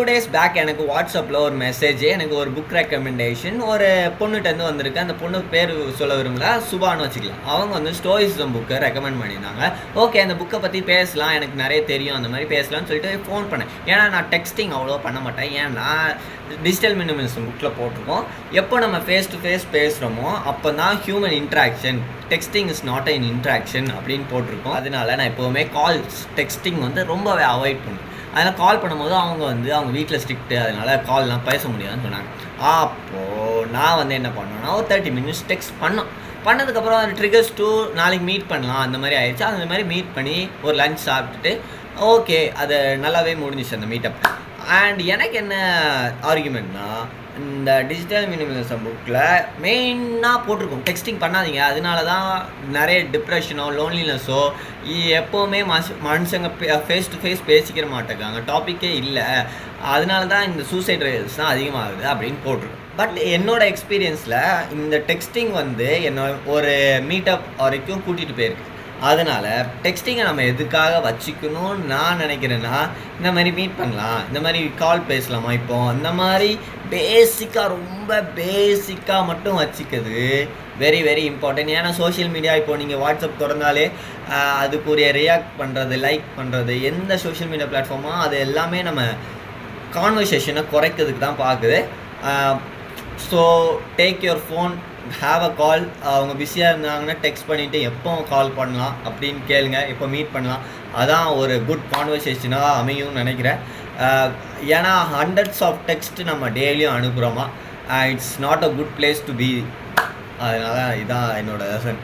Days back எனக்கு வாட்ஸ்அப்பில் ஒரு மெசேஜ், எனக்கு ஒரு புக் ரெக்கமெண்டேஷன் ஒரு பொண்ணுகிட்டேருந்து வந்திருக்கு. அந்த பொண்ணு பேர் சொல்ல விரும்பல, சுபான்னு வச்சுக்கலாம். அவங்க வந்து ஸ்டோயிசம் புக்கை ரெக்கமெண்ட் பண்ணியிருந்தாங்க. ஓகே, அந்த புக்கை பற்றி பேசலாம், எனக்கு நிறைய தெரியும், அந்த மாதிரி பேசலாம்னு சொல்லிட்டு ஃபோன் பண்ணேன். ஏன்னா நான் டெக்ஸ்டிங் அவ்வளோ பண்ண மாட்டேன். ஏன்னா டிஜிட்டல் மினிமலிசம் புக்கில் போட்டிருக்கோம், எப்போ நம்ம ஃபேஸ் டு ஃபேஸ் பேசுகிறோமோ அப்போ தான் human interaction, texting is not an interaction அப்படின்னு போட்டிருக்கோம். அதனால நான் எப்போவுமே கால்ஸ் டெக்ஸ்டிங் வந்து ரொம்பவே அவாய்ட் பண்ணுவேன். அதனால் கால் பண்ணும்போது அவங்க வந்து அவங்க வீட்டில் ஸ்ட்ரிக்ட்டு, அதனால் கால்லாம் பேச முடியாதுன்னு சொன்னாங்க. அப்போது நான் வந்து என்ன பண்ணேன்னா ஒரு 30 மினிட்ஸ் டெக்ஸ்ட் பண்ணதுக்கப்புறம் அந்த ட்ரிகர்ஸ் டூ நாளைக்கு மீட் பண்ணலாம் அந்த மாதிரி ஆயிடுச்சு. அந்த மாதிரி மீட் பண்ணி ஒரு லஞ்ச் சாப்பிட்டுட்டு ஓகே, அது நல்லாவே முடிஞ்சிச்சு அந்த மீட்டப். அண்ட் எனக்கு என்ன ஆர்குமெண்ட்னா, இந்த டிஜிட்டல் மினிமலிசம் புக்கில் மெயினாக போட்டிருக்கோம் டெக்ஸ்டிங் பண்ணாதீங்க, அதனால தான் நிறைய டிப்ரெஷனோ லோன்லினஸோ எப்போவுமே மனுஷங்க ஃபேஸ் டு ஃபேஸ் பேசிக்கிற மாட்டேங்காங்க, டாப்பிக்கே இல்லை, அதனால தான் இந்த சூசைட் ரேட்ஸ் தான் அதிகமாகுது அப்படின்னு போட்டிருக்கோம். பட் என்னோடய எக்ஸ்பீரியன்ஸில் இந்த டெக்ஸ்டிங் வந்து ஒரு மீட்டப் வரைக்கும் கூட்டிகிட்டு போயிருக்கு. அதனால் டெக்ஸ்டிங்கை நம்ம எதுக்காக வச்சுக்கணும்னு நான் நினைக்கிறேன்னா, இந்த மாதிரி மீட் பண்ணலாம், இந்த மாதிரி கால் பேசலாமா, இப்போ அந்த மாதிரி ரொம்ப பேசிக்காக மட்டும் வச்சுக்கிறது வெரி வெரி இம்பார்ட்டன்ட். ஏன்னா சோஷியல் மீடியா இப்போ நீங்கள் வாட்ஸ்அப் திறந்தாலே அதுக்குரிய ரியாக்ட் பண்ணுறது, லைக் பண்ணுறது, எந்த சோஷியல் மீடியா பிளாட்ஃபார்மோ அது எல்லாமே நம்ம கான்வர்சேஷனை குறைக்கிறதுக்கு தான் பார்க்குது. So take your phone, have a call. அவங்க பிஸியாக இருந்தாங்கன்னா டெக்ஸ்ட் பண்ணிவிட்டு எப்போ கால் பண்ணலாம் அப்படின்னு கேளுங்க, எப்போ மீட் பண்ணலாம், அதான் ஒரு குட் கான்வர்சேஷனாக அமையும்னு நினைக்கிறேன். ஏன்னா ஹண்ட்ரட்ஸ் ஆஃப் டெக்ஸ்ட் நம்ம டெய்லியும் அனுப்புகிறோமா, it's not a good place to be. அதனால் இதான் என்னோட லெசன்.